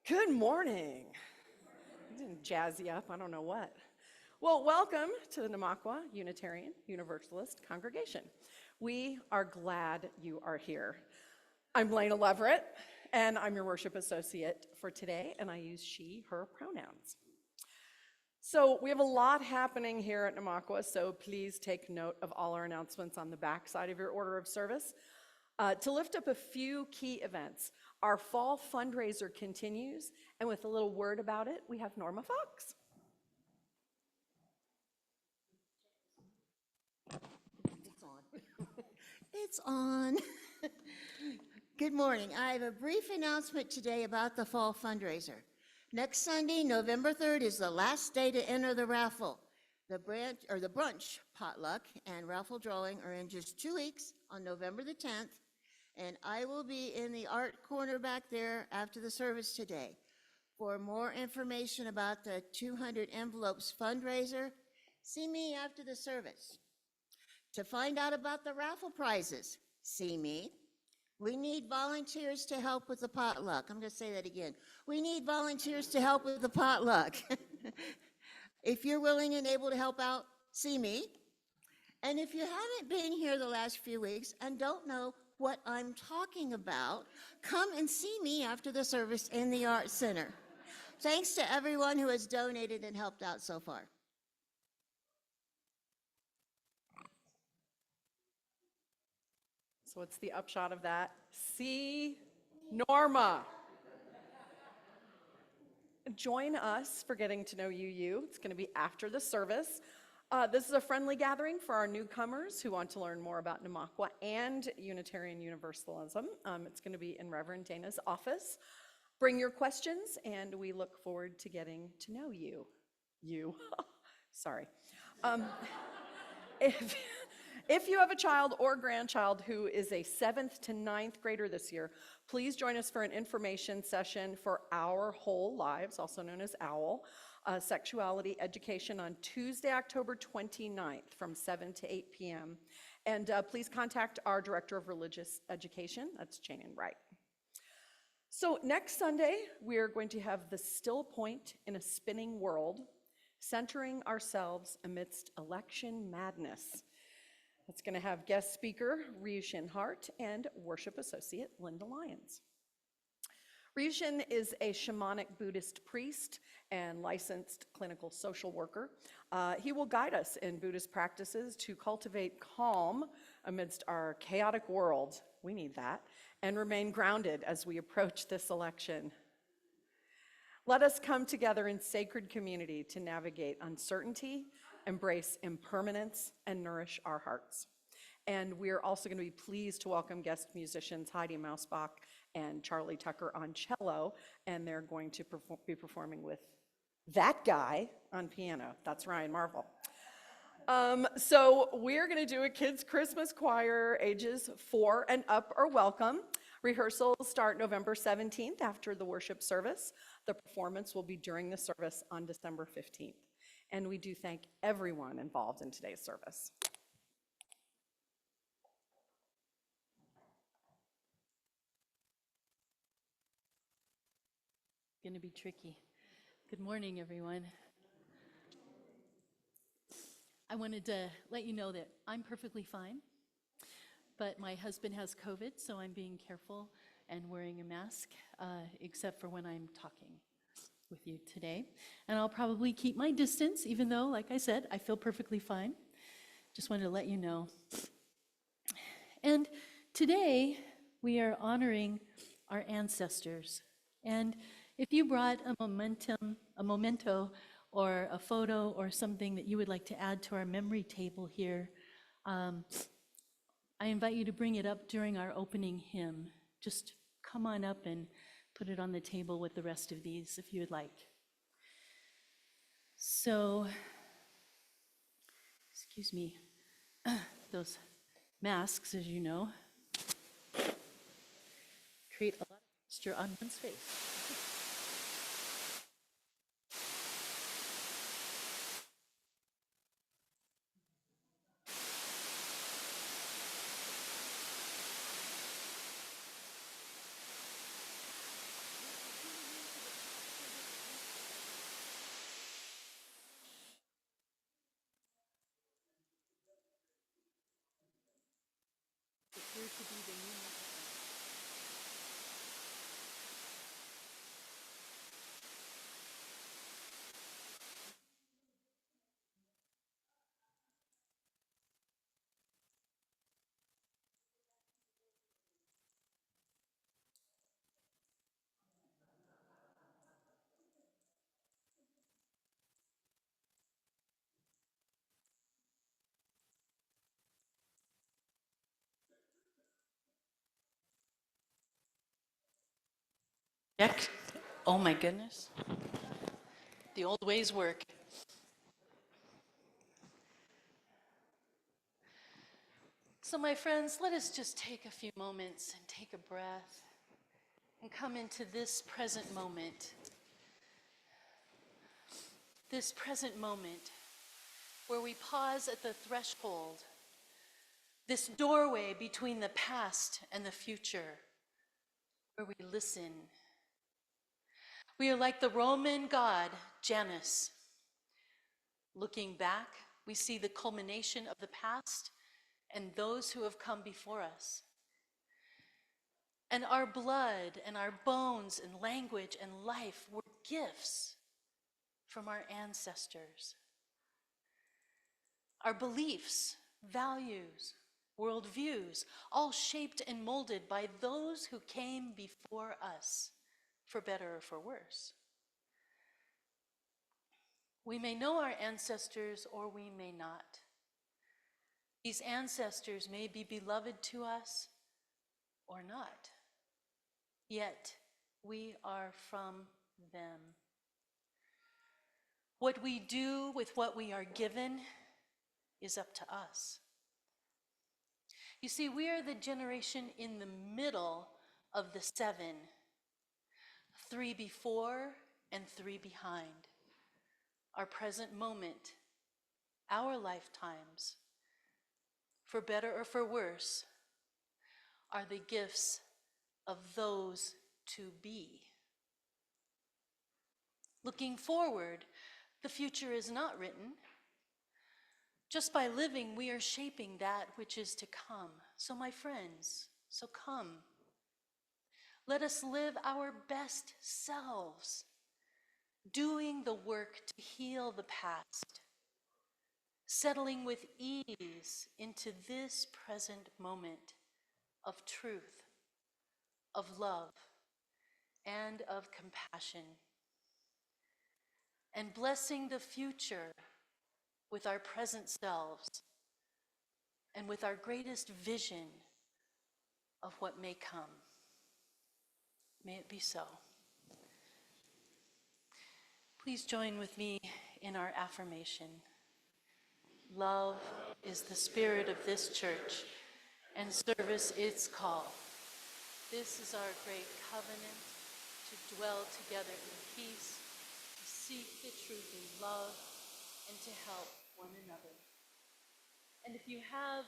Good morning. I didn't jazz you up, I don't know what. Well, welcome to the Namakwa Unitarian Universalist Congregation. We are glad you are here. I'm Lehne Leverette, and I'm your worship associate for today, and I use she, her pronouns. So we have a lot happening here at Namakwa, so please take note of all our announcements on the back side of your order of service. To lift up a few key events, our fall fundraiser continues, and with a little word about it, we have Norma Fox. It's on. It's on. Good morning. I have a brief announcement today about the fall fundraiser. Next Sunday, November 3rd, is the last day to enter the raffle. The brunch potluck and raffle drawing are in just 2 weeks on November the 10th. And I will be in the art corner back there after the service today. For more information about the 200 envelopes fundraiser, see me after the service. To find out about the raffle prizes, see me. We need volunteers to help with the potluck. I'm going to say that again. We need volunteers to help with the potluck. If you're willing and able to help out, see me. And if you haven't been here the last few weeks and don't know what I'm talking about, come and see me after the service in the Art Center. Thanks to everyone who has donated and helped out so far. So what's the upshot of that? See Norma. Join us for getting to know you. It's going to be after the service. This is a friendly gathering for our newcomers who want to learn more about Namakwa and Unitarian Universalism. It's going to be in Reverend Dana's office. Bring your questions, and we look forward to getting to know you. Sorry. If you have a child or grandchild who is a 7th to 9th grader this year, please join us for an information session for Our Whole Lives, also known as OWL. Sexuality education on Tuesday, October 29th from 7 to 8 p.m. And please contact our Director of Religious Education, that's Janan Wright. So next Sunday, we are going to have the still point in a spinning world, centering ourselves amidst election madness. It's going to have guest speaker Ryu Shin Hart and worship associate Linda Lyons. Ryushin is a shamanic Buddhist priest and licensed clinical social worker. He will guide us in Buddhist practices to cultivate calm amidst our chaotic world. We need that. And remain grounded as we approach this election. Let us come together in sacred community to navigate uncertainty, embrace impermanence, and nourish our hearts. And we are also going to be pleased to welcome guest musicians Heidi Mausbach and Charlie Tucker on cello, and they're going to be performing with that guy on piano. That's Ryan Marvel. So we're going to do a kids' Christmas choir. Ages 4 and up are welcome. Rehearsals start November 17th after the worship service. The performance will be during the service on December 15th. And we do thank everyone involved in today's service. Going to be tricky. Good morning, everyone. I wanted to let you know that I'm perfectly fine, but my husband has COVID, so I'm being careful and wearing a mask, except for when I'm talking with you today. And I'll probably keep my distance, even though, like I said, I feel perfectly fine. Just wanted to let you know. And today, we are honoring our ancestors. And if you brought a memento, or a photo or something that you would like to add to our memory table here, I invite you to bring it up during our opening hymn. Just come on up and put it on the table with the rest of these if you would like. So, excuse me, those masks, as you know, create a lot of texture on one's face. Here to be the new Check. Oh my goodness. The old ways work. So my friends, let us just take a few moments and take a breath and come into this present moment. This present moment where we pause at the threshold, this doorway between the past and the future, where we listen. We are like the Roman god Janus. Looking back, we see the culmination of the past and those who have come before us. And our blood and our bones and language and life were gifts from our ancestors. Our beliefs, values, worldviews, all shaped and molded by those who came before us, for better or for worse. We may know our ancestors or we may not. These ancestors may be beloved to us or not, yet we are from them. What we do with what we are given is up to us. You see, we are the generation in the middle of the 7, 3 before and 3 behind. Our present moment, our lifetimes, for better or for worse, are the gifts of those to be. Looking forward, the future is not written. Just by living, we are shaping that which is to come. So my friends, so come. Let us live our best selves, doing the work to heal the past, settling with ease into this present moment of truth, of love, and of compassion, and blessing the future with our present selves and with our greatest vision of what may come. May it be so. Please join with me in our affirmation. Love is the spirit of this church, and service its call. This is our great covenant, to dwell together in peace, to seek the truth in love, and to help one another. And if you have,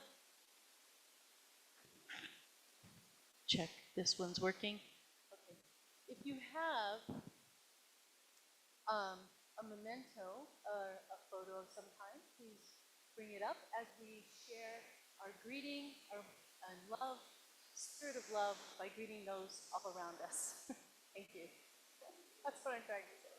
check, this one's working. Okay. If you have a memento or a photo of some kind, please bring it up as we share our greeting and love, spirit of love, by greeting those all around us. Thank you. That's what I'm trying to say.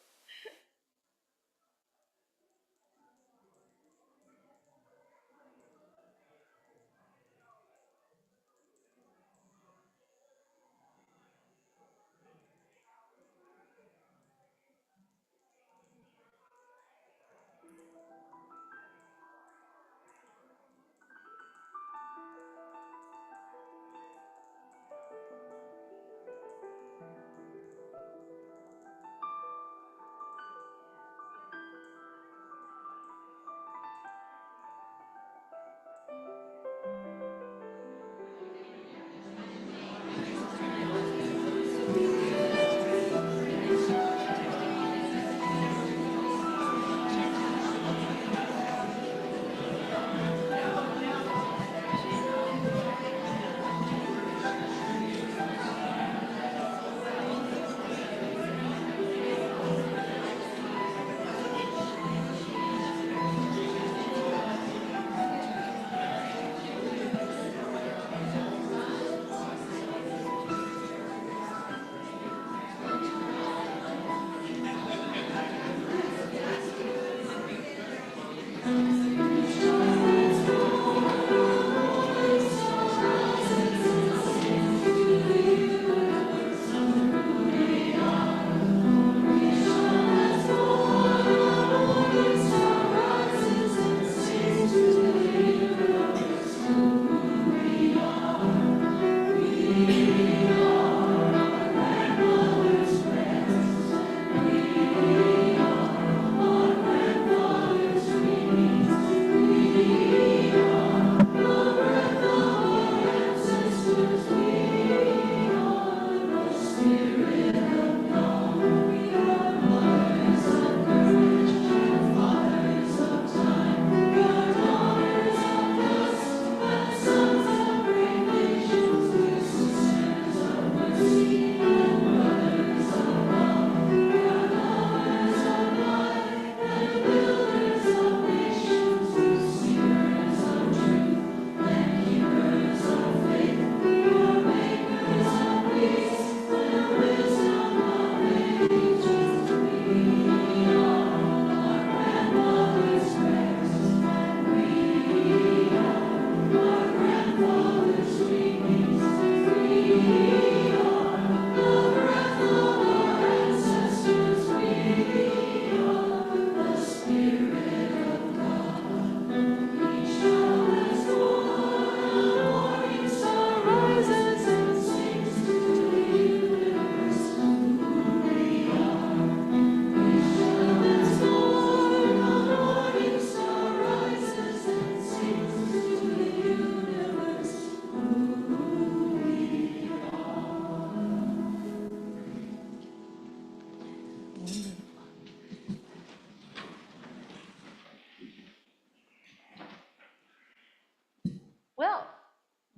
Well,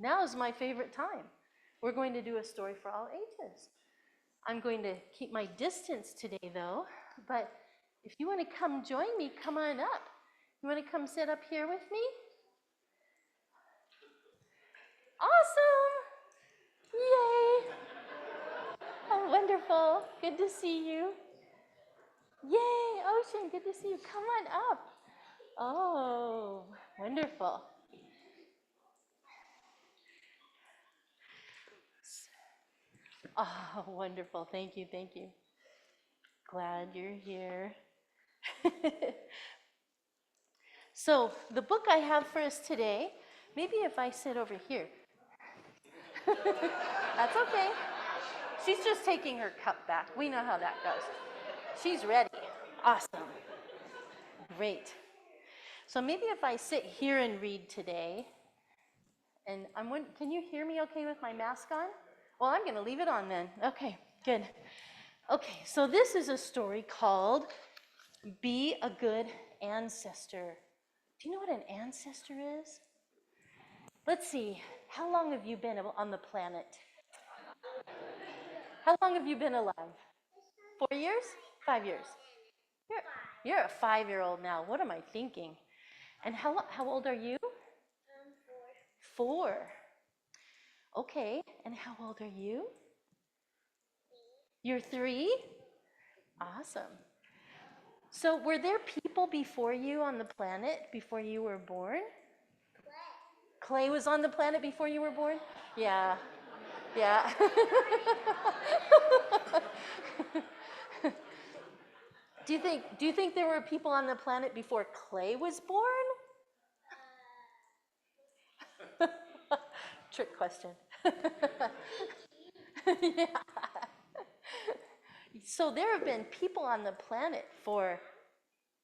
now is my favorite time. We're going to do a story for all ages. I'm going to keep my distance today, though, but if you want to come join me, come on up. You want to come sit up here with me? Awesome! Yay! Oh, wonderful. Good to see you. Yay, Ocean, good to see you. Come on up. Oh, wonderful. Oh, wonderful. Thank you, thank you. Glad you're here. So, the book I have for us today, maybe if I sit over here. That's okay. She's just taking her cup back. We know how that goes. She's ready. Awesome. Great. So maybe if I sit here and read today, and can you hear me okay with my mask on? Well, I'm going to leave it on then. Okay, good. Okay, so this is a story called Be a Good Ancestor. Do you know what an ancestor is? Let's see. How long have you been on the planet? How long have you been alive? 4 years? 5 years? You're a 5-year-old now. What am I thinking? And how old are you? 4. Okay. And how old are you? You're 3? Awesome. So were there people before you on the planet before you were born? Clay was on the planet before you were born? Yeah. Yeah. Do you think there were people on the planet before Clay was born? Trick question. Yeah. So there have been people on the planet for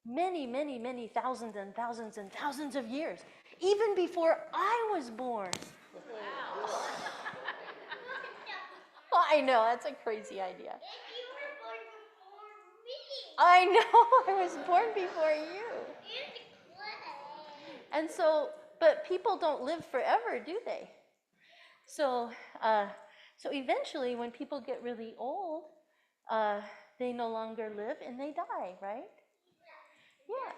many, many, many thousands and thousands and thousands of years, even before I was born. Wow. I know, that's a crazy idea. You were born before me. I know, I was born before you. And Clay. And so, but people don't live forever, do they? So eventually, when people get really old, they no longer live and they die, right? Yeah.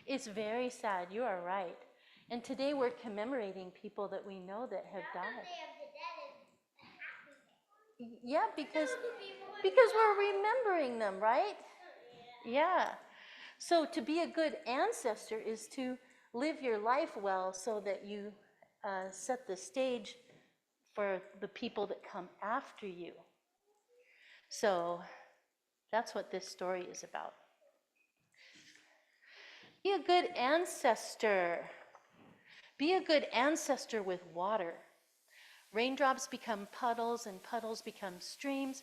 It's very sad. You are right. And today we're commemorating people that we know that have died. Yeah, because we're remembering them, right? Yeah. So to be a good ancestor is to live your life well so that you set the stage for the people that come after you. So that's what this story is about. Be a good ancestor. Be a good ancestor with water. Raindrops become puddles, and puddles become streams.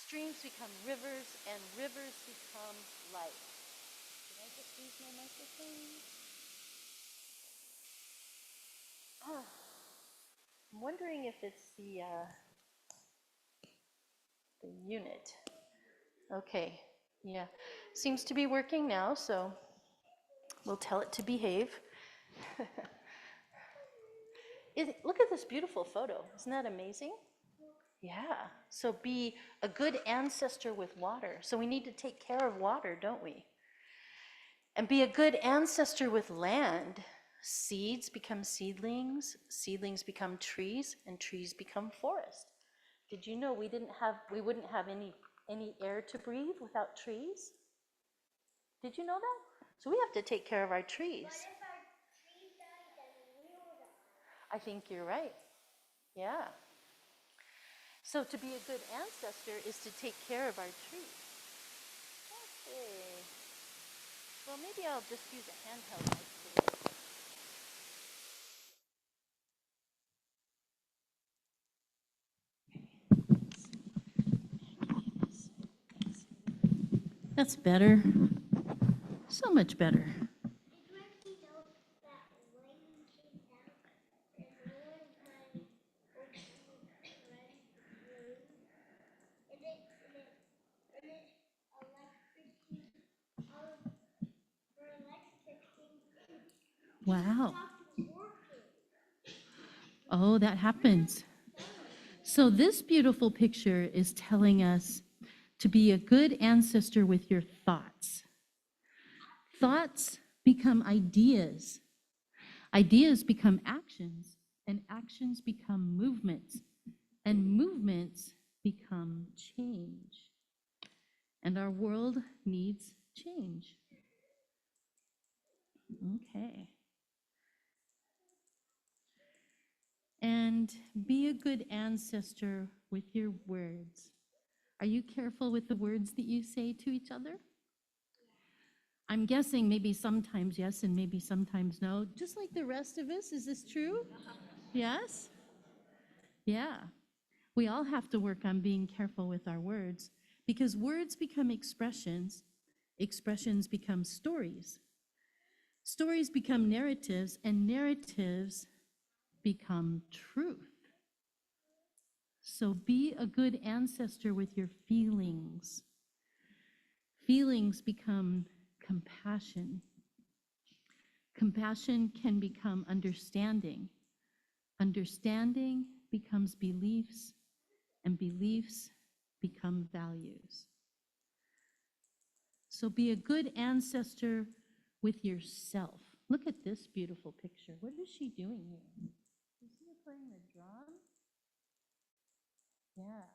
Streams become rivers, and rivers become life. Did I just use my microphone? I'm wondering if it's the unit. Okay, yeah. Seems to be working now, so we'll tell it to behave. Look at this beautiful photo. Isn't that amazing? Yeah. So be a good ancestor with water. So we need to take care of water, don't we? And be a good ancestor with land. Seeds become seedlings, seedlings become trees, and trees become forest. Did you know we wouldn't have any air to breathe without trees? Did you know that? So we have to take care of our trees. What if our trees died, then we will die? I think you're right. Yeah. So to be a good ancestor is to take care of our trees. Okay. Well, maybe I'll just use a handheld mic today. That's better. So much better. Wow. Oh, that happens. So this beautiful picture is telling us to be a good ancestor with your thoughts. Thoughts become ideas. Ideas become actions, and actions become movements. And movements become change. And our world needs change. Okay. And be a good ancestor with your words. Are you careful with the words that you say to each other? I'm guessing maybe sometimes yes and maybe sometimes no, just like the rest of us. Is this true? Yes? Yeah. We all have to work on being careful with our words because words become expressions, expressions become stories, stories become narratives, and narratives become truth. So be a good ancestor with your feelings. Feelings become compassion. Compassion can become understanding. Understanding becomes beliefs, and beliefs become values. So be a good ancestor with yourself. Look at this beautiful picture. What is she doing here? You see her playing the drum? Yeah.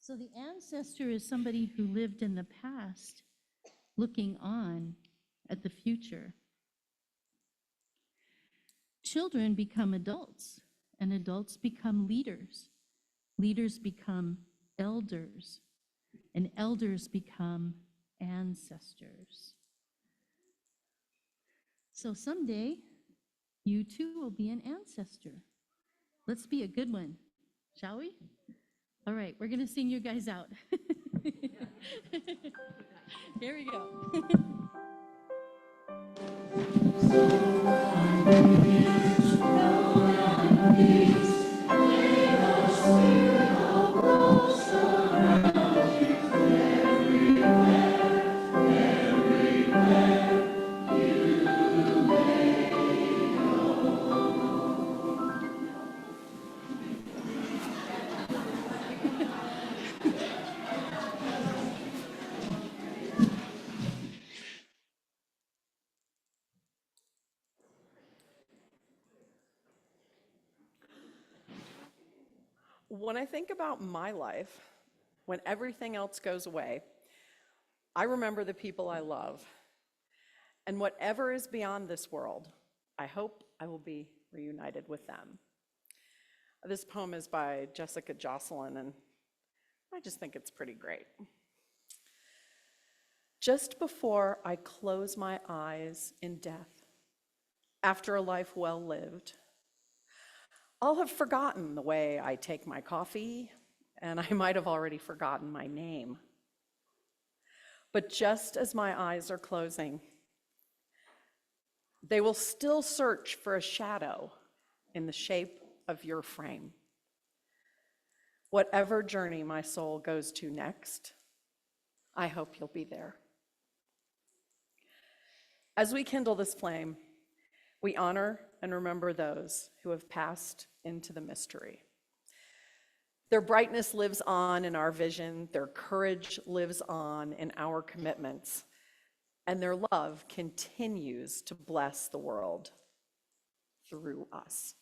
So the ancestor is somebody who lived in the past, looking on at the future. Children become adults, and adults become leaders. Leaders become elders, and elders become ancestors. So someday, you too will be an ancestor. Let's be a good one, shall we? All right, we're gonna sing you guys out. Here we go. When I think about my life, when everything else goes away, I remember the people I love. And whatever is beyond this world, I hope I will be reunited with them. This poem is by Jessica Jocelyn, and I just think it's pretty great. Just before I close my eyes in death, after a life well lived, I'll have forgotten the way I take my coffee, and I might have already forgotten my name. But just as my eyes are closing, they will still search for a shadow in the shape of your frame. Whatever journey my soul goes to next, I hope you'll be there. As we kindle this flame, we honor and remember those who have passed into the mystery. Their brightness lives on in our vision, their courage lives on in our commitments, and their love continues to bless the world through us.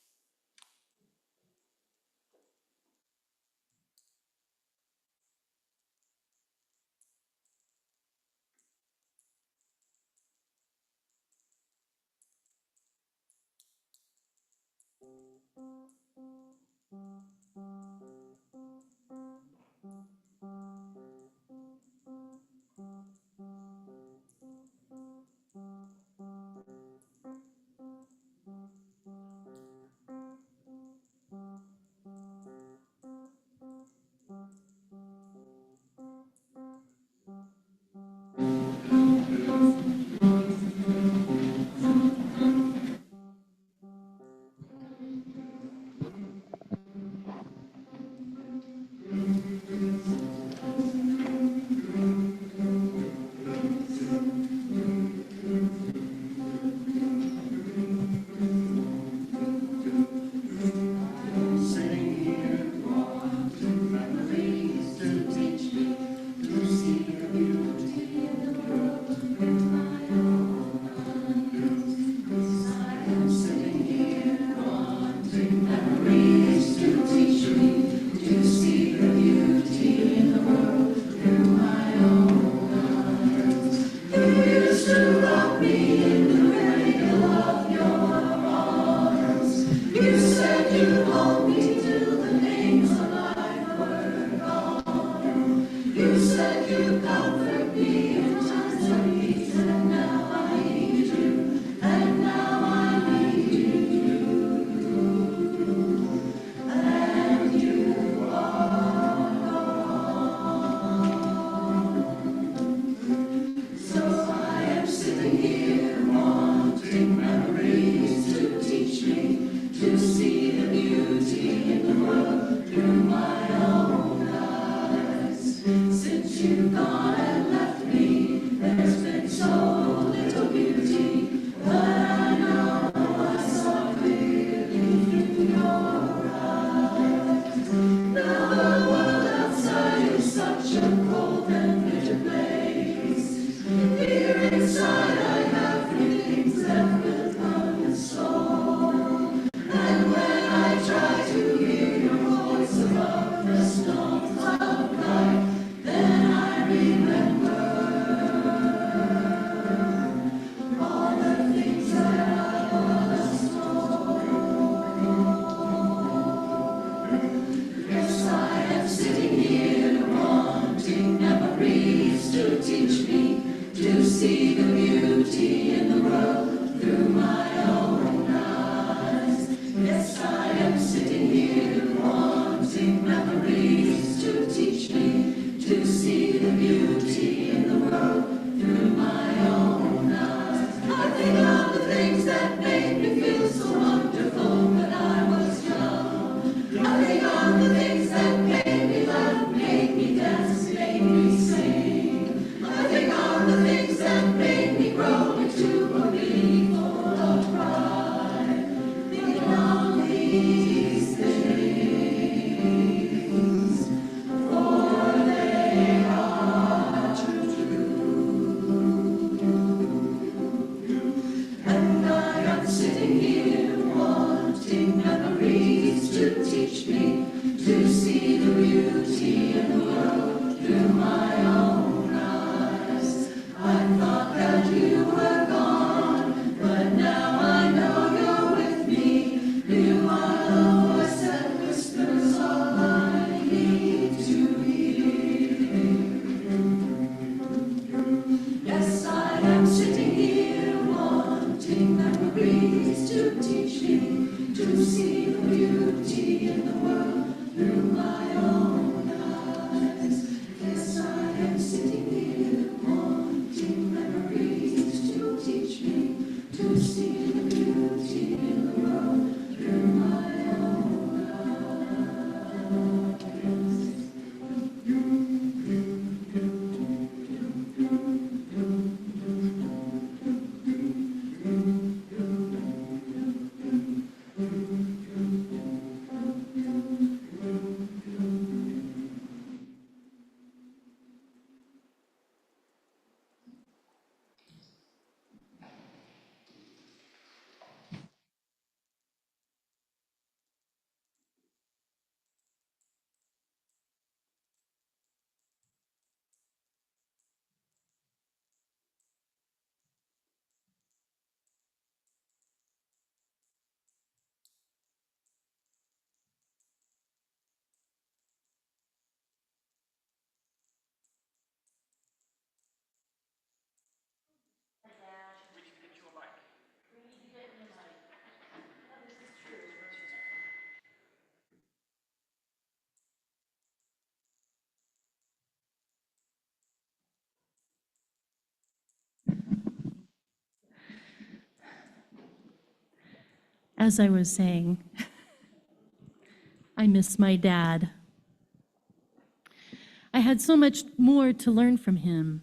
As I was saying, I miss my dad. I had so much more to learn from him.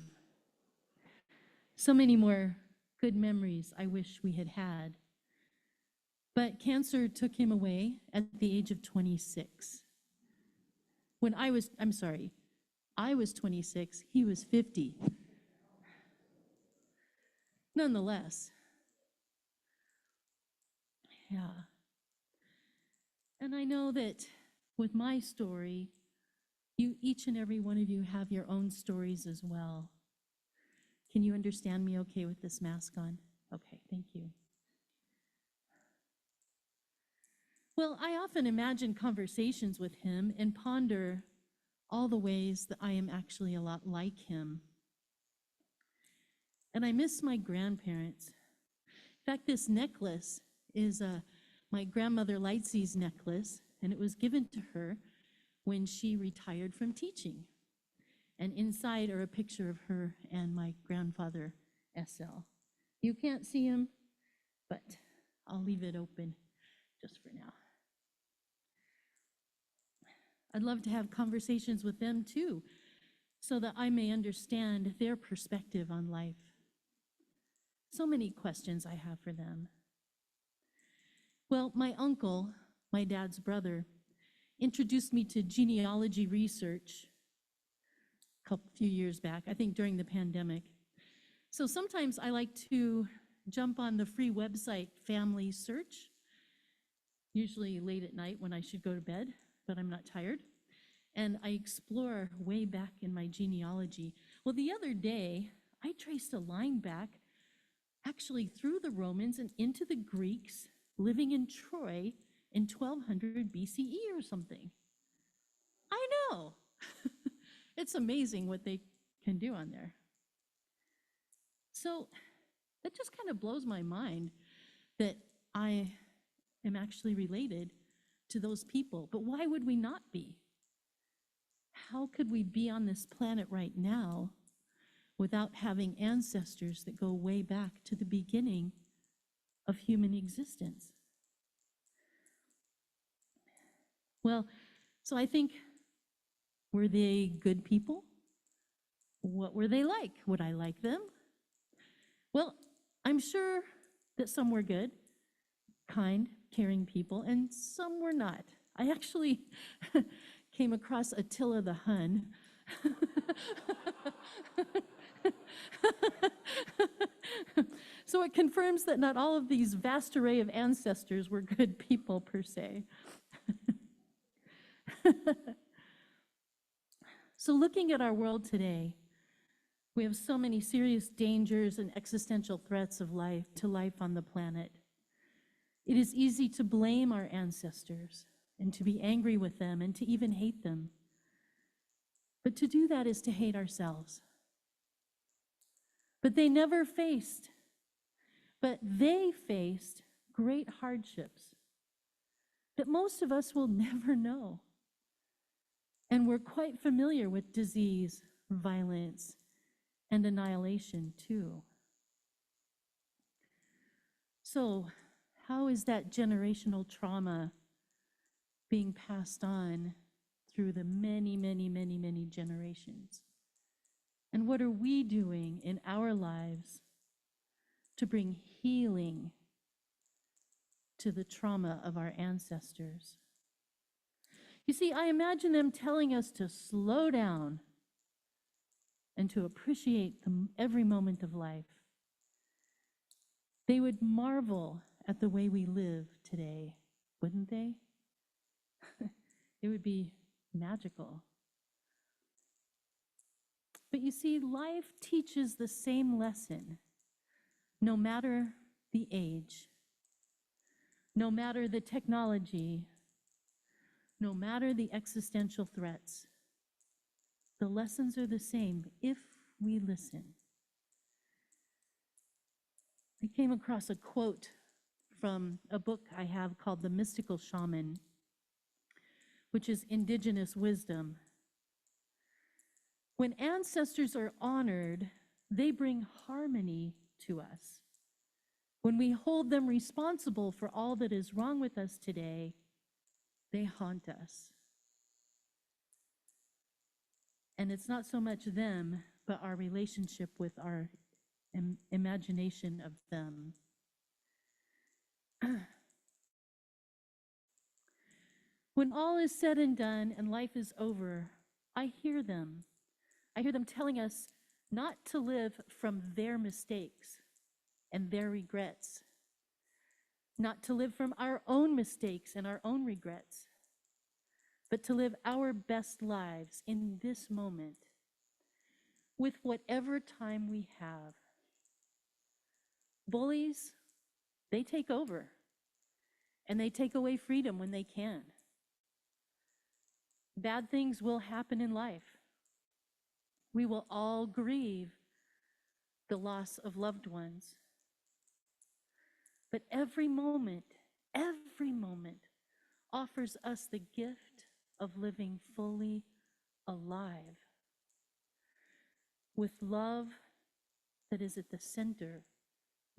So many more good memories I wish we had had. But cancer took him away at the age of 26. I was 26, he was 50. Nonetheless, yeah. And I know that with my story, each and every one of you have your own stories as well. Can you understand me okay with this mask on? Okay, thank you. Well, I often imagine conversations with him and ponder all the ways that I am actually a lot like him. And I miss my grandparents. In fact, this necklace is my grandmother Lightsey's necklace, and it was given to her when she retired from teaching. And inside are a picture of her and my grandfather, SL. You can't see him, but I'll leave it open just for now. I'd love to have conversations with them too, so that I may understand their perspective on life. So many questions I have for them. Well, my uncle, my dad's brother, introduced me to genealogy research a few years back, I think during the pandemic. So sometimes I like to jump on the free website Family Search, usually late at night when I should go to bed, but I'm not tired. And I explore way back in my genealogy. Well, the other day, I traced a line back actually through the Romans and into the Greeks living in Troy in 1200 BCE or something. I know. It's amazing what they can do on there. So that just kind of blows my mind that I am actually related to those people. But why would we not be? How could we be on this planet right now without having ancestors that go way back to the beginning of human existence? Well, so I think, were they good people? What were they like? Would I like them? Well, I'm sure that some were good, kind, caring people, and some were not. I actually came across Attila the Hun. So it confirms that not all of these vast array of ancestors were good people per se. So looking at our world today, we have so many serious dangers and existential threats of life to life on the planet. It is easy to blame our ancestors and to be angry with them and to even hate them. But to do that is to hate ourselves. But they faced great hardships that most of us will never know. And we're quite familiar with disease, violence, and annihilation too. So, how is that generational trauma being passed on through the many, many, many, many generations? And what are we doing in our lives to bring healing to the trauma of our ancestors? You see, I imagine them telling us to slow down and to appreciate every moment of life. They would marvel at the way we live today, wouldn't they? It would be magical. But you see, life teaches the same lesson, no matter the age, no matter the technology, no matter the existential threats. The lessons are the same if we listen. I came across a quote from a book I have called The Mystical Shaman, which is indigenous wisdom. When ancestors are honored, they bring harmony to us. When we hold them responsible for all that is wrong with us today, they haunt us. And it's not so much them, but our relationship with our imagination of them. When all is said and done and life is over, I hear them. I hear them telling us not to live from their mistakes and their regrets, not to live from our own mistakes and our own regrets, but to live our best lives in this moment with whatever time we have. Bullies, they take over, and they take away freedom when they can. Bad things will happen in life. We will all grieve the loss of loved ones. But every moment offers us the gift of living fully alive with love that is at the center,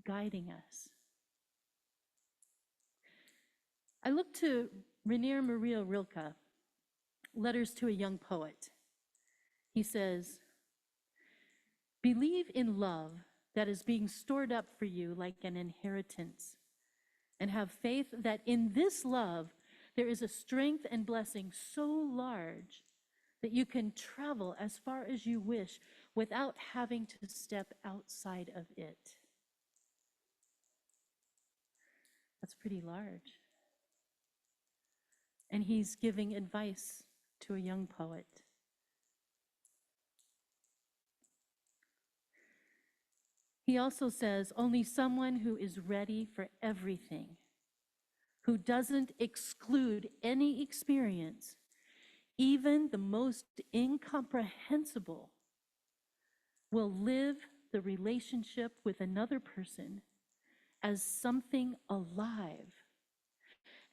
guiding us. I look to Rainier Maria Rilke, Letters to a Young Poet. He says, "Believe in love that is being stored up for you like an inheritance, and have faith that in this love there is a strength and blessing so large that you can travel as far as you wish without having to step outside of it." That's pretty large. And he's giving advice to a young poet. He also says, only someone who is ready for everything, who doesn't exclude any experience, even the most incomprehensible, will live the relationship with another person as something alive,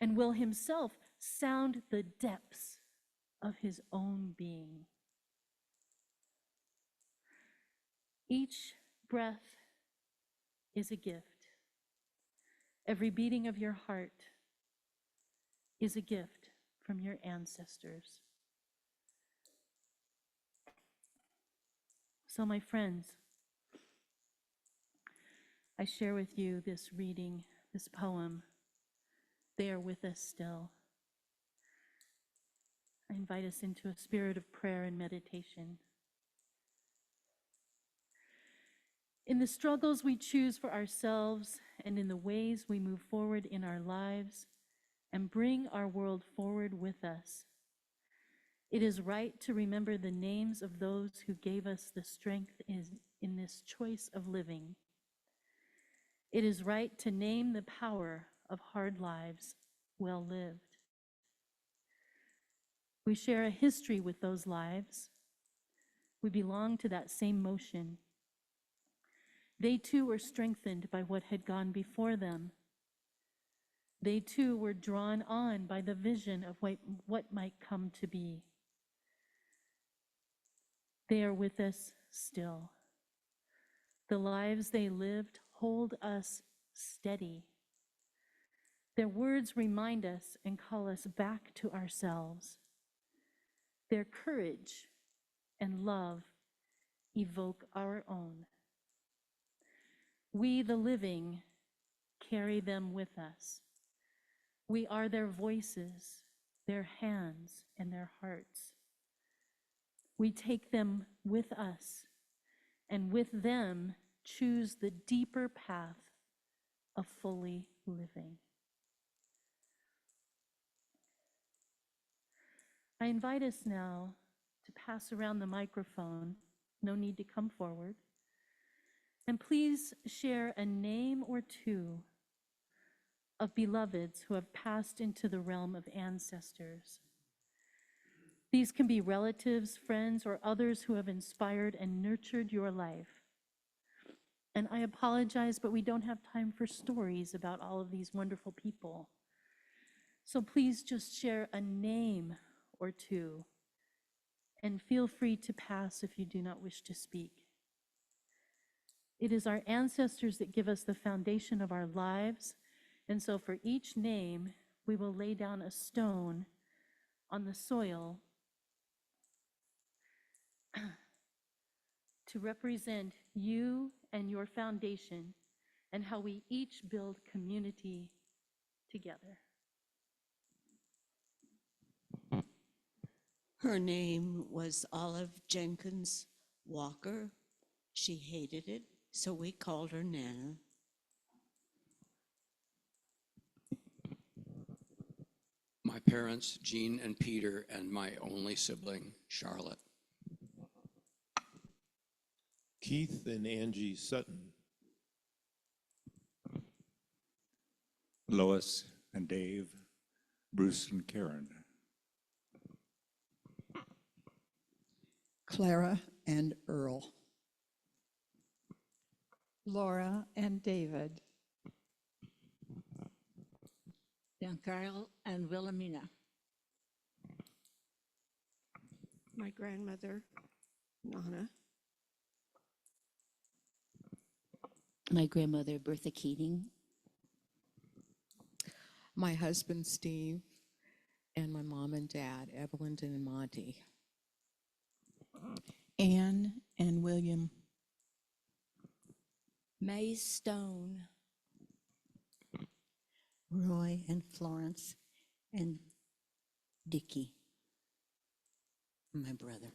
and will himself sound the depths of his own being. Each breath is a gift. Every beating of your heart is a gift from your ancestors. So, my friends, I share with you this reading, this poem. They are with us still. I invite us into a spirit of prayer and meditation. In the struggles we choose for ourselves and in the ways we move forward in our lives and bring our world forward with us, it is right to remember the names of those who gave us the strength in this choice of living. It is right to name the power of hard lives well lived. We share a history with those lives. We belong to that same motion. They too were strengthened by what had gone before them. They too were drawn on by the vision of what might come to be. They are with us still. The lives they lived hold us steady. Their words remind us and call us back to ourselves. Their courage and love evoke our own. We, the living, carry them with us. We are their voices, their hands, and their hearts. We take them with us, and with them choose the deeper path of fully living. I invite us now to pass around the microphone. No need to come forward. And please share a name or two of beloveds who have passed into the realm of ancestors. These can be relatives, friends, or others who have inspired and nurtured your life. And I apologize, but we don't have time for stories about all of these wonderful people. So please just share a name or two, and feel free to pass if you do not wish to speak. It is our ancestors that give us the foundation of our lives, and so for each name, we will lay down a stone on the soil to represent you and your foundation and how we each build community together. Her name was Olive Jenkins Walker. She hated it, so we called her Nana. My parents, Jean and Peter, and my only sibling, Charlotte. Keith and Angie Sutton. Lois and Dave, Bruce and Karen. Clara and Earl. Laura and David. Giancarlo and Wilhelmina. My grandmother, Nana. My grandmother, Bertha Keating. My husband, Steve, and my mom and dad, Evelyn and Monty. Anne and William. May Stone. Roy and Florence and Dickie, my brother.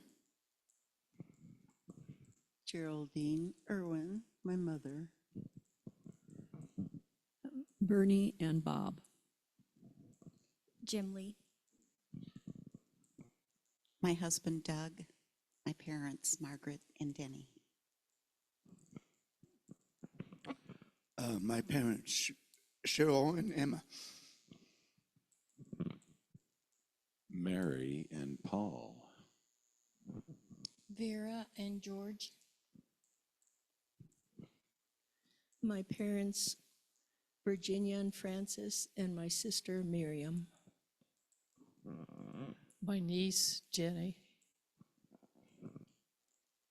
Geraldine Irwin, my mother. Bernie and Bob. Jim Lee. My husband, Doug. My parents, Margaret and Denny. My parents, Cheryl and Emma. Mary and Paul. Vera and George. My parents, Virginia and Francis, and my sister, Miriam. My niece, Jenny.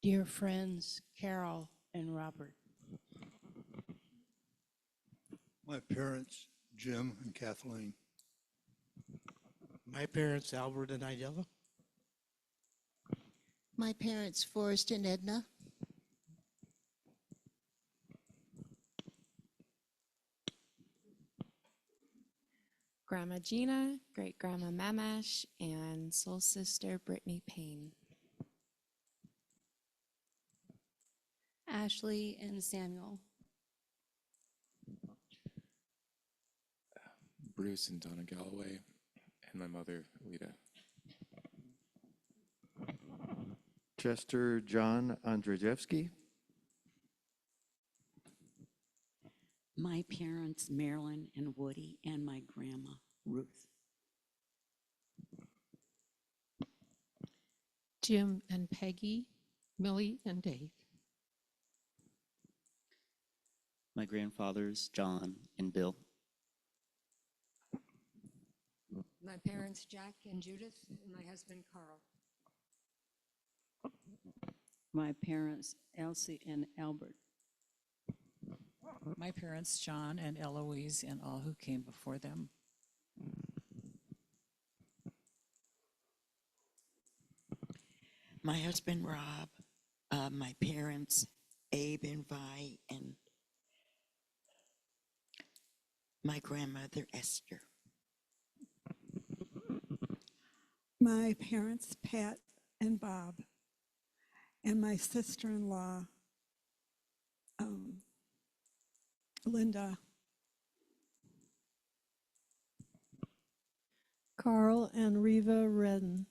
Dear friends, Carol and Robert. My parents, Jim and Kathleen. My parents, Albert and Idella. My parents, Forrest and Edna. Grandma Gina, great-grandma Mamash, and soul sister Brittany Payne. Ashley and Samuel. Bruce and Donna Galloway, and my mother, Lita. Chester John Andrzejewski. My parents, Marilyn and Woody, and my grandma, Ruth. Jim and Peggy, Millie and Dave. My grandfathers, John and Bill. My parents, Jack and Judith, and my husband, Carl. My parents, Elsie and Albert. My parents, John and Eloise, and all who came before them. My husband, Rob, my parents, Abe and Vi, and my grandmother, Esther. My parents, Pat and Bob, and my sister-in-law, Linda. Carl and Reva Redden.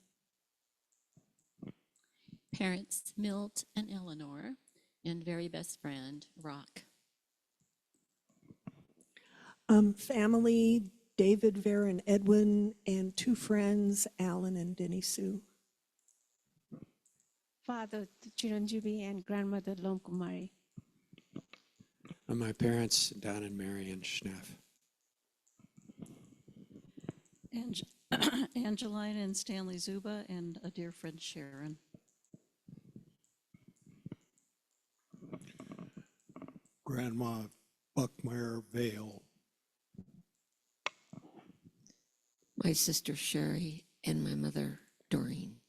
Parents, Milt and Eleanor, and very best friend, Rock. Family, David, Vera, and Edwin, and two friends, Alan and Denny Sue. Father, Chiranjeevi, and grandmother, Lom Kumari. And my parents, Don and Mary and Schneff. Angeline and Stanley Zuba, and a dear friend, Sharon. Grandma Buckmeyer Vale. My sister Sherry and my mother Doreen.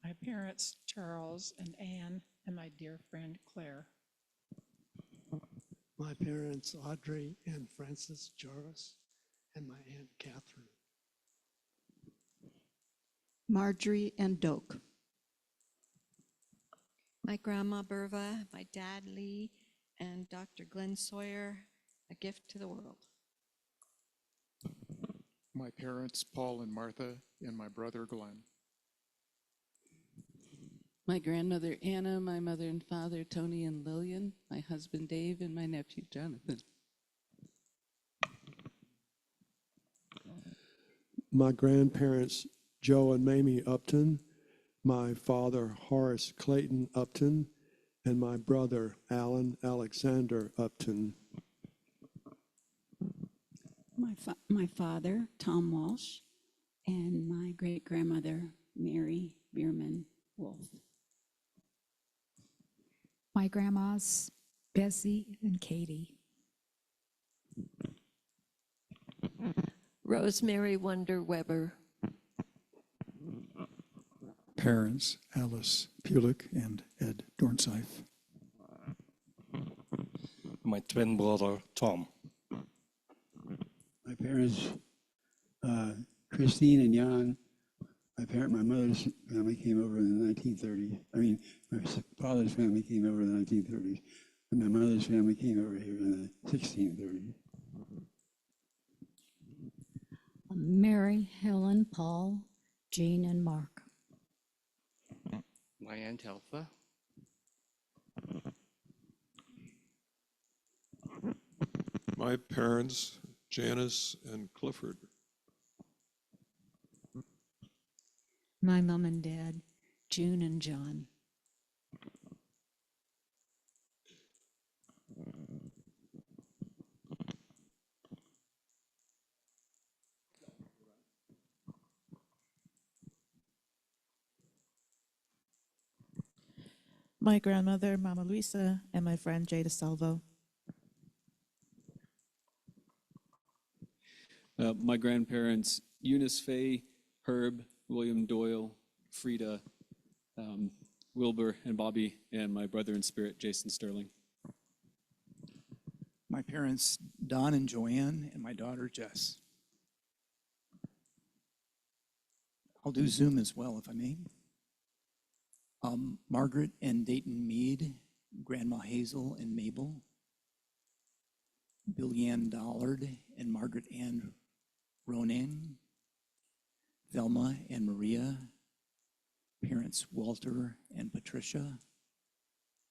My parents, Charles and Anne, and my dear friend Claire. My parents, Audrey and Francis Jarvis, and my Aunt Catherine. Marjorie and Doak. My grandma Berva, my dad Lee, and Dr. Glenn Sawyer, a gift to the world. My parents, Paul and Martha, and my brother Glenn. My grandmother Anna, my mother and father Tony and Lillian, my husband Dave, and my nephew Jonathan. My grandparents Joe and Mamie Upton, my father Horace Clayton Upton, and my brother Alan Alexander Upton. My father, Tom Walsh, and my great-grandmother, Mary Bierman Wolf. My grandmas, Bessie and Katie. Rosemary Wonder Weber. Parents, Alice Pulick and Ed Dornsife. My twin brother, Tom. My parents, Christine and Jan. My mother's family came over in the 1930s. I mean, my father's family came over in the 1930s, and my mother's family came over here in the 1630s. Mary, Helen, Paul, Jean, and Mark. My Aunt Alpha. My parents, Janice and Clifford. My mom and dad, June and John. My grandmother, Mama Luisa, and my friend Jay DeSalvo. My grandparents, Eunice Fay, Herb, William Doyle, Frida, Wilbur, and Bobby, and my brother in spirit, Jason Sterling. My parents, Don and Joanne, and my daughter, Jess. I'll do Zoom as well, if I may. Margaret and Dayton Mead, Grandma Hazel and Mabel, Billianne Dollard and Margaret Ann Ronan, Velma and Maria, parents Walter and Patricia,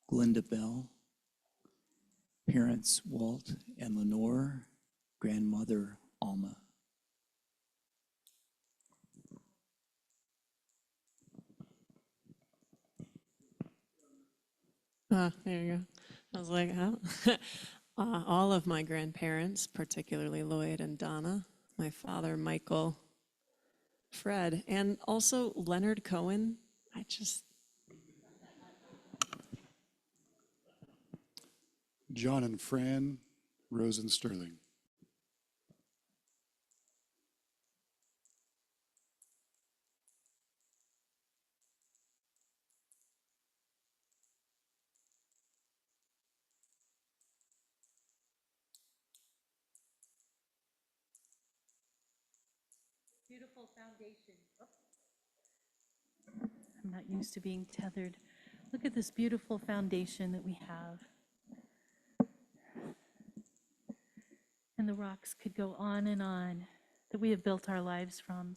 Glinda Bell, parents Walt and Lenore, grandmother Alma. There you go. I was like, oh. All of my grandparents, particularly Lloyd and Donna, my father, Michael, Fred, and also Leonard Cohen. John and Fran, Rose and Sterling. Beautiful foundation. I'm not used to being tethered. Look at this beautiful foundation that we have. And the rocks could go on and on that we have built our lives from.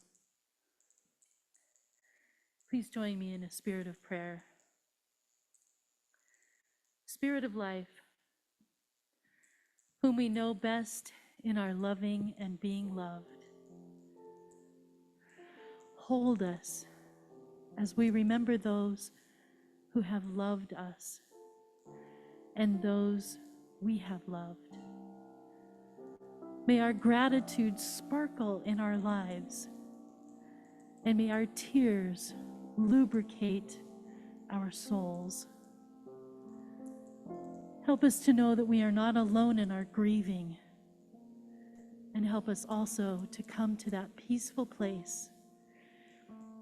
Please join me in a spirit of prayer. Spirit of life, whom we know best in our loving and being loved. Hold us as we remember those who have loved us and those we have loved. May our gratitude sparkle in our lives, and may our tears lubricate our souls. Help us to know that we are not alone in our grieving, and help us also to come to that peaceful place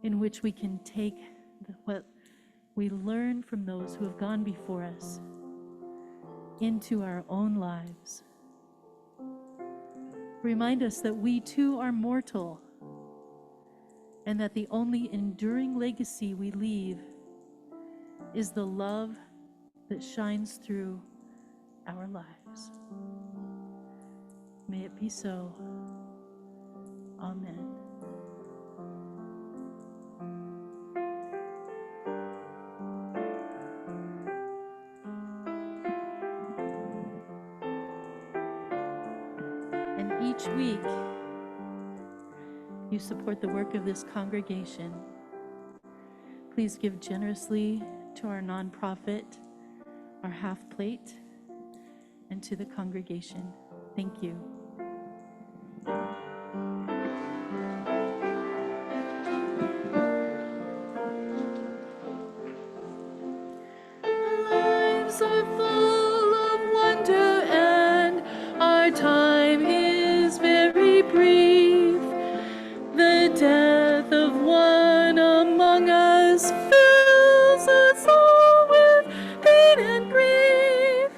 in which we can take what we learn from those who have gone before us into our own lives. Remind us that we too are mortal, and that the only enduring legacy we leave is the love that shines through our lives. May it be so. Amen. And each week, you support the work of this congregation. Please give generously to our nonprofit, our half plate, and to the congregation. Thank you. Lives are full of wonder and our time is very brief. The death of one among us fills us all with pain and grief.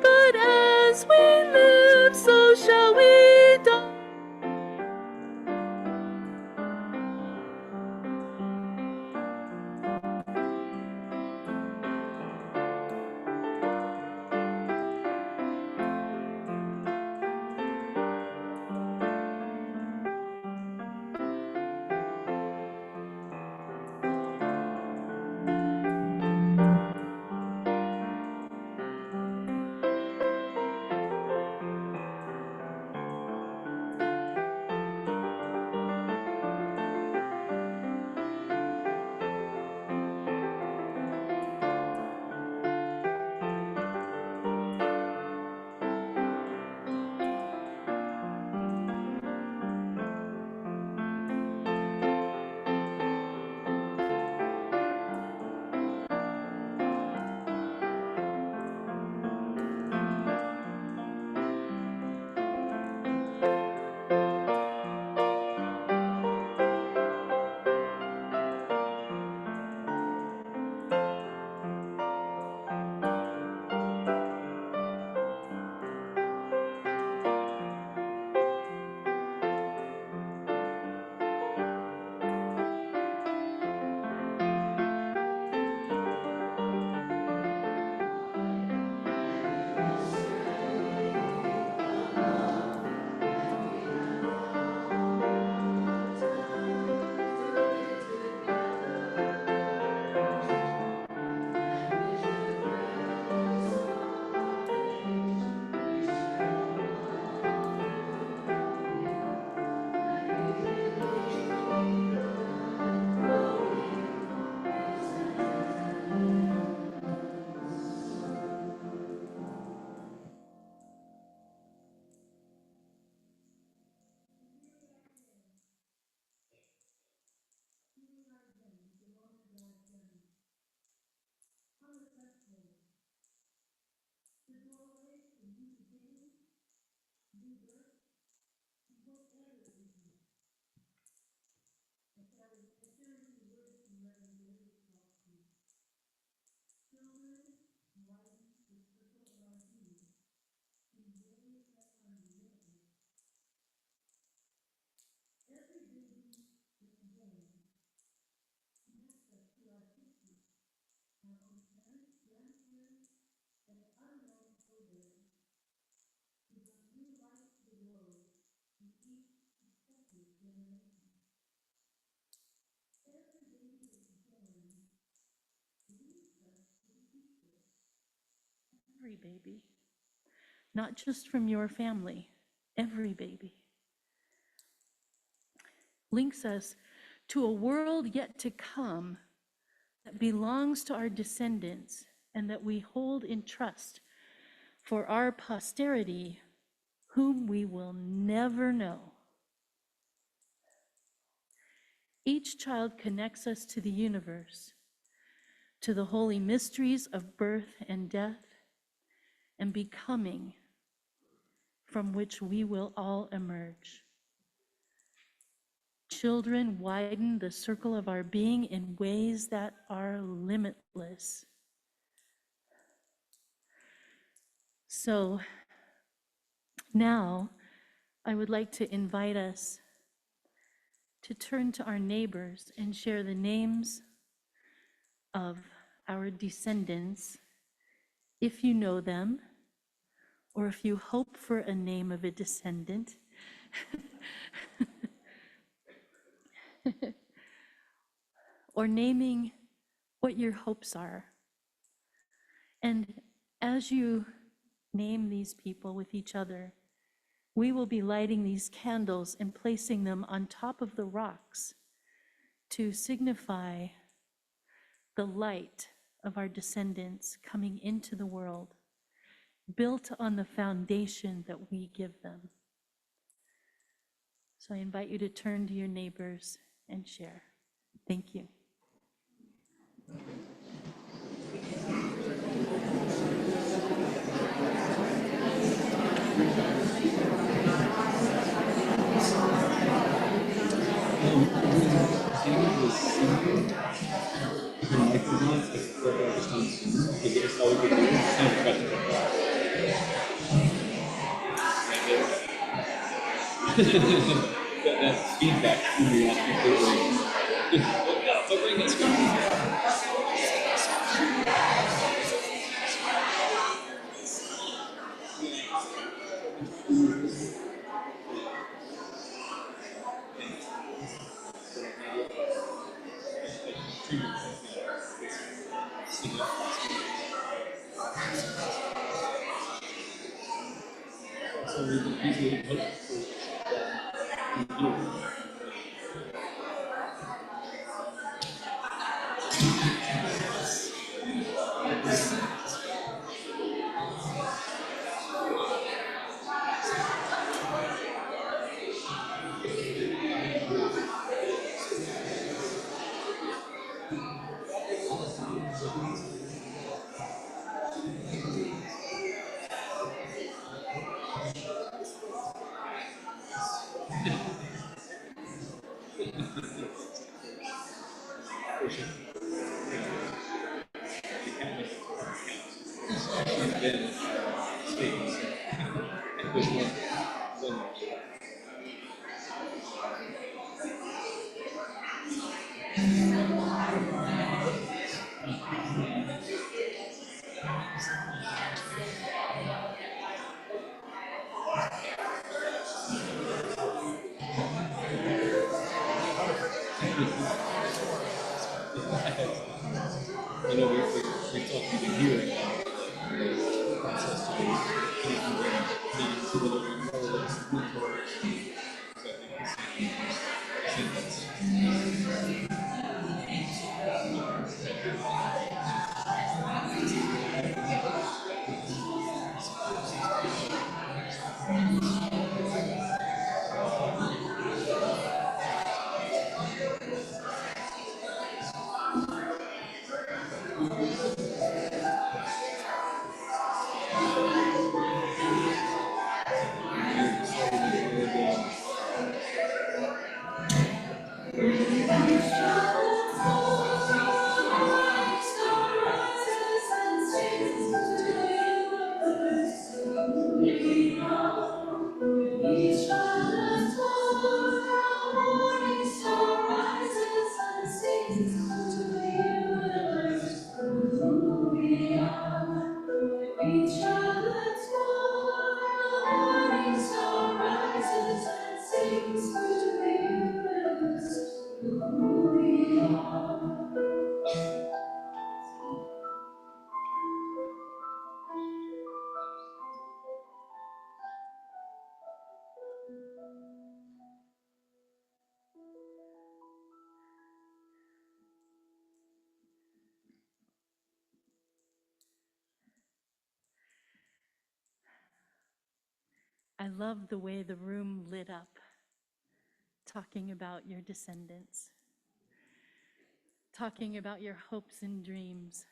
But as we live, so shall we die. Every baby, not just from your family, every baby, links us to a world yet to come that belongs to our descendants and that we hold in trust for our posterity, whom we will never know. Each child connects us to the universe, to the holy mysteries of birth and death and becoming, from which we will all emerge. Children widen the circle of our being in ways that are limitless. So now I would like to invite us to turn to our neighbors and share the names of our descendants, if you know them, or if you hope for a name of a descendant. Or naming what your hopes are. And as you name these people with each other, we will be lighting these candles and placing them on top of the rocks to signify the light of our descendants coming into the world, built on the foundation that we give them. So I invite you to turn to your neighbors and share. Thank you. That feedback threw me off completely. But bring this You know, we talked about hearing ancestors, meaning to the living correlates to mentors. So I think descendants. I love the way the room lit up, talking about your descendants, talking about your hopes and dreams,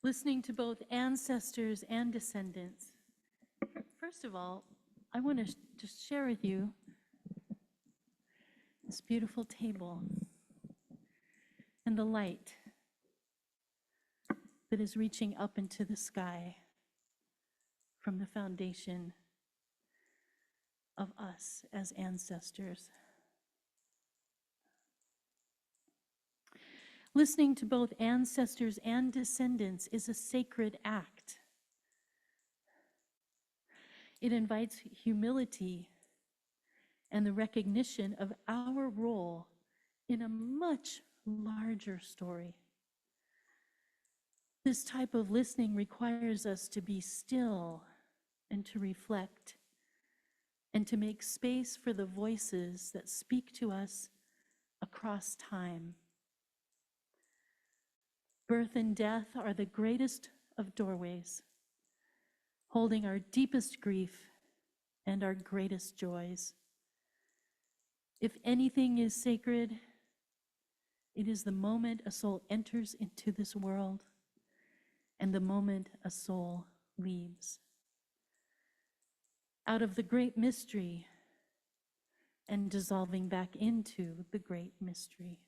listening to both ancestors and descendants. First of all, I want to just share with you this beautiful table and the light that is reaching up into the sky from the foundation of us as ancestors. Listening to both ancestors and descendants is a sacred act. It invites humility and the recognition of our role in a much larger story. This type of listening requires us to be still and to reflect and to make space for the voices that speak to us across time. Birth and death are the greatest of doorways, holding our deepest grief and our greatest joys. If anything is sacred, it is the moment a soul enters into this world and the moment a soul leaves. Out of the great mystery and dissolving back into the great mystery.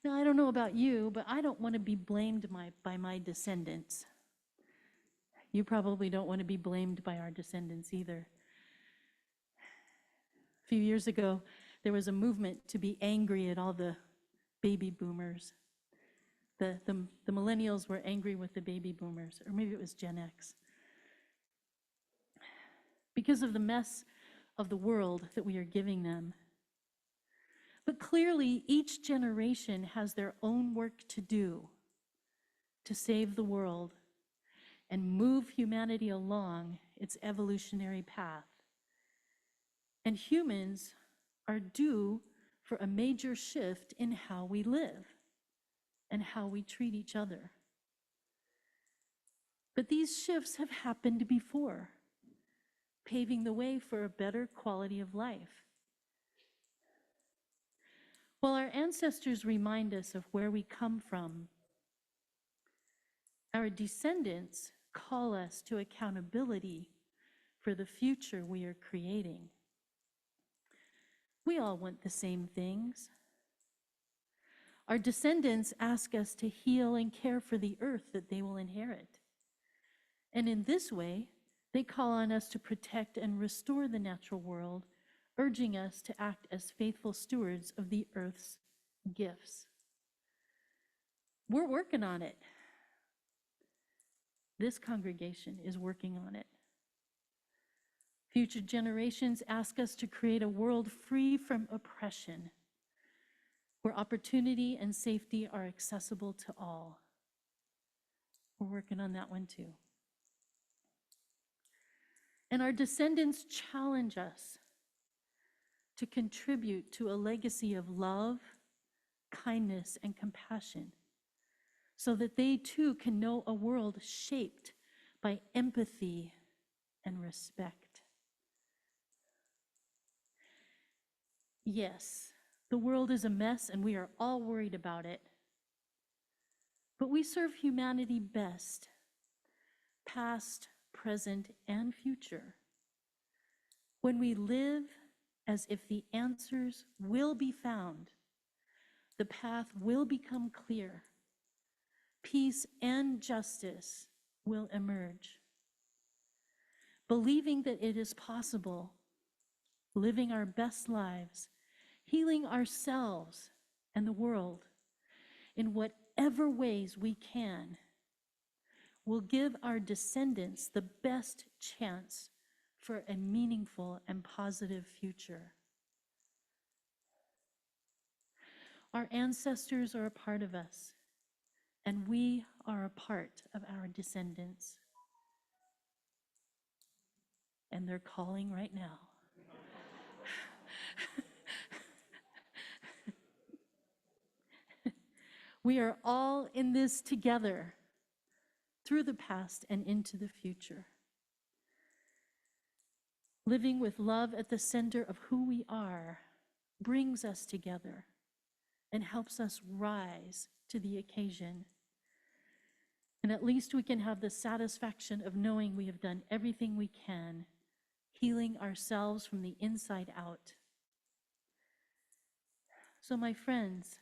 Now, I don't know about you, but I don't want to be blamed by my descendants. You probably don't want to be blamed by our descendants either. A few years ago, there was a movement to be angry at all the baby boomers. The millennials were angry with the baby boomers, or maybe it was Gen X. Because of the mess of the world that we are giving them. But clearly, each generation has their own work to do to save the world and move humanity along its evolutionary path. And humans are due for a major shift in how we live and how we treat each other. But these shifts have happened before, paving the way for a better quality of life. While our ancestors remind us of where we come from, our descendants call us to accountability for the future we are creating. We all want the same things. Our descendants ask us to heal and care for the earth that they will inherit. And in this way, they call on us to protect and restore the natural world, urging us to act as faithful stewards of the earth's gifts. We're working on it. This congregation is working on it. Future generations ask us to create a world free from oppression, where opportunity and safety are accessible to all. We're working on that one too. And our descendants challenge us to contribute to a legacy of love, kindness, and compassion, so that they too can know a world shaped by empathy and respect. Yes, the world is a mess and we are all worried about it. But we serve humanity best, past, present, and future, when we live as if the answers will be found, the path will become clear, peace and justice will emerge. Believing that it is possible, living our best lives, healing ourselves and the world in whatever ways we can, will give our descendants the best chance for a meaningful and positive future. Our ancestors are a part of us, and we are a part of our descendants. And they're calling right now. We are all in this together, through the past and into the future. Living with love at the center of who we are brings us together and helps us rise to the occasion. And at least we can have the satisfaction of knowing we have done everything we can, healing ourselves from the inside out. So my friends,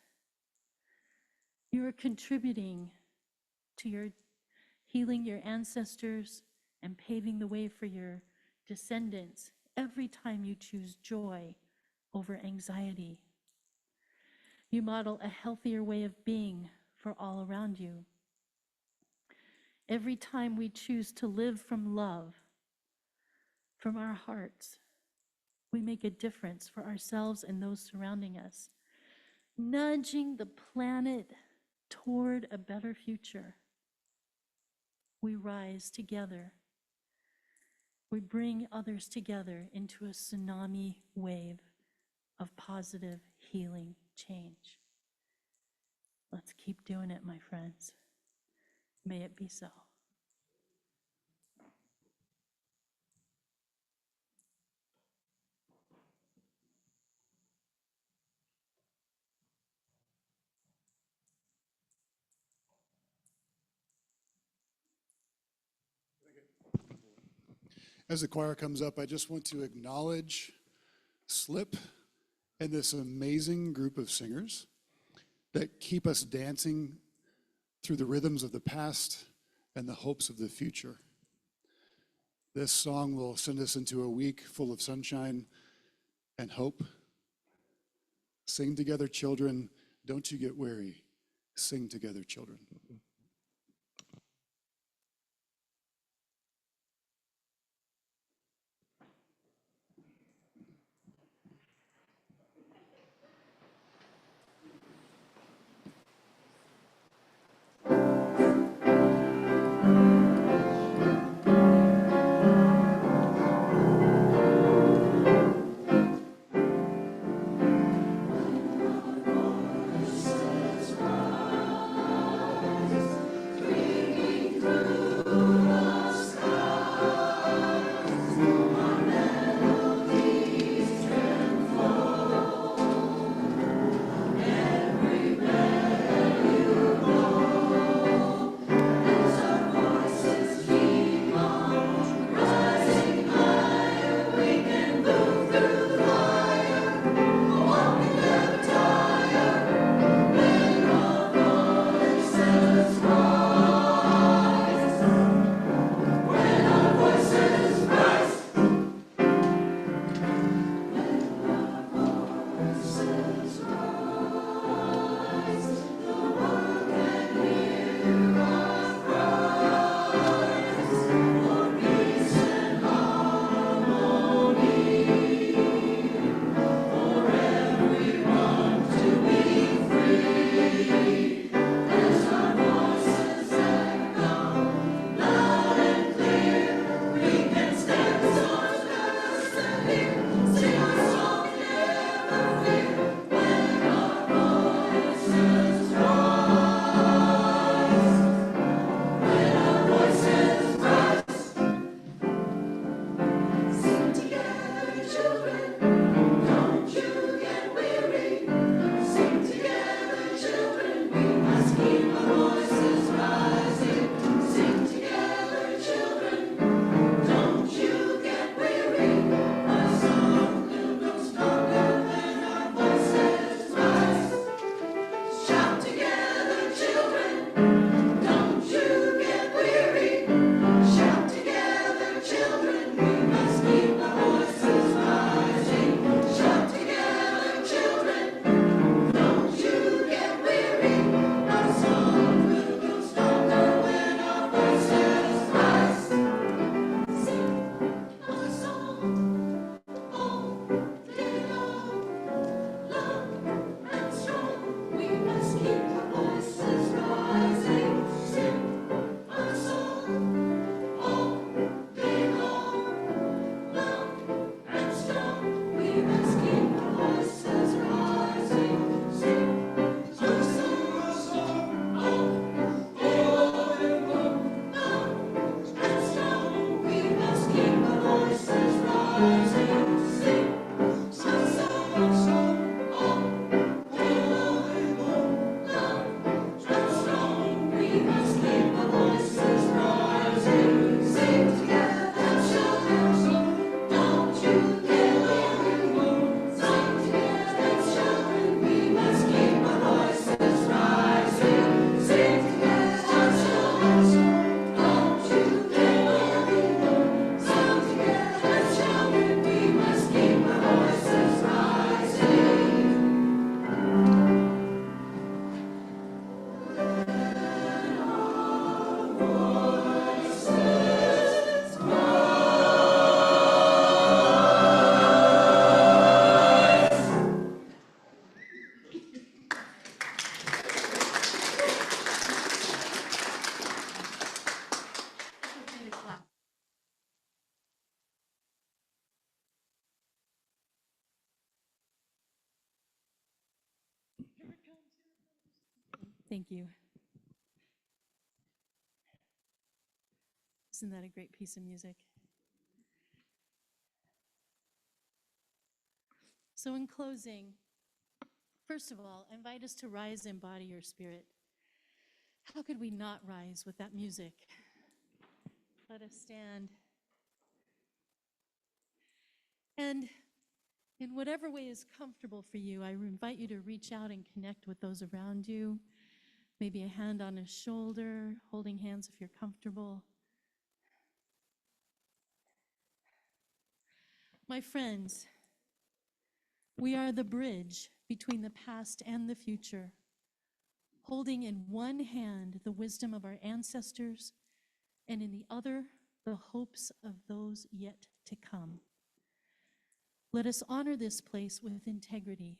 you are contributing to your healing your ancestors and paving the way for your descendants every time you choose joy over anxiety. You model a healthier way of being for all around you. Every time we choose to live from love, from our hearts, we make a difference for ourselves and those surrounding us, nudging the planet toward a better future. We rise together. we bring others together into a tsunami wave of positive healing change. Let's keep doing it, my friends. May it be so. As the choir comes up, I just want to acknowledge Slip and this amazing group of singers that keep us dancing through the rhythms of the past and the hopes of the future. This song will send us into a week full of sunshine and hope. Sing together, children. Don't you get weary. Sing together, children. Stands by Thank you. Isn't that a great piece of music? So in closing, first of all, I invite us to rise and embody your spirit. How could we not rise with that music? Let us stand. And in whatever way is comfortable for you, I invite you to reach out and connect with those around you. Maybe a hand on a shoulder, holding hands if you're comfortable. My friends, we are the bridge between the past and the future, holding in one hand the wisdom of our ancestors and in the other the hopes of those yet to come. Let us honor this place with integrity,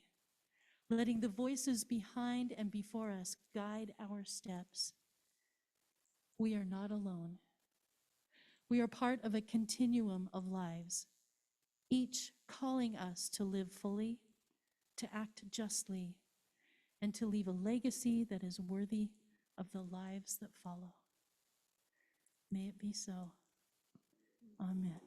letting the voices behind and before us guide our steps. We are not alone. We are part of a continuum of lives, each calling us to live fully, to act justly, and to leave a legacy that is worthy of the lives that follow. May it be so. Amen.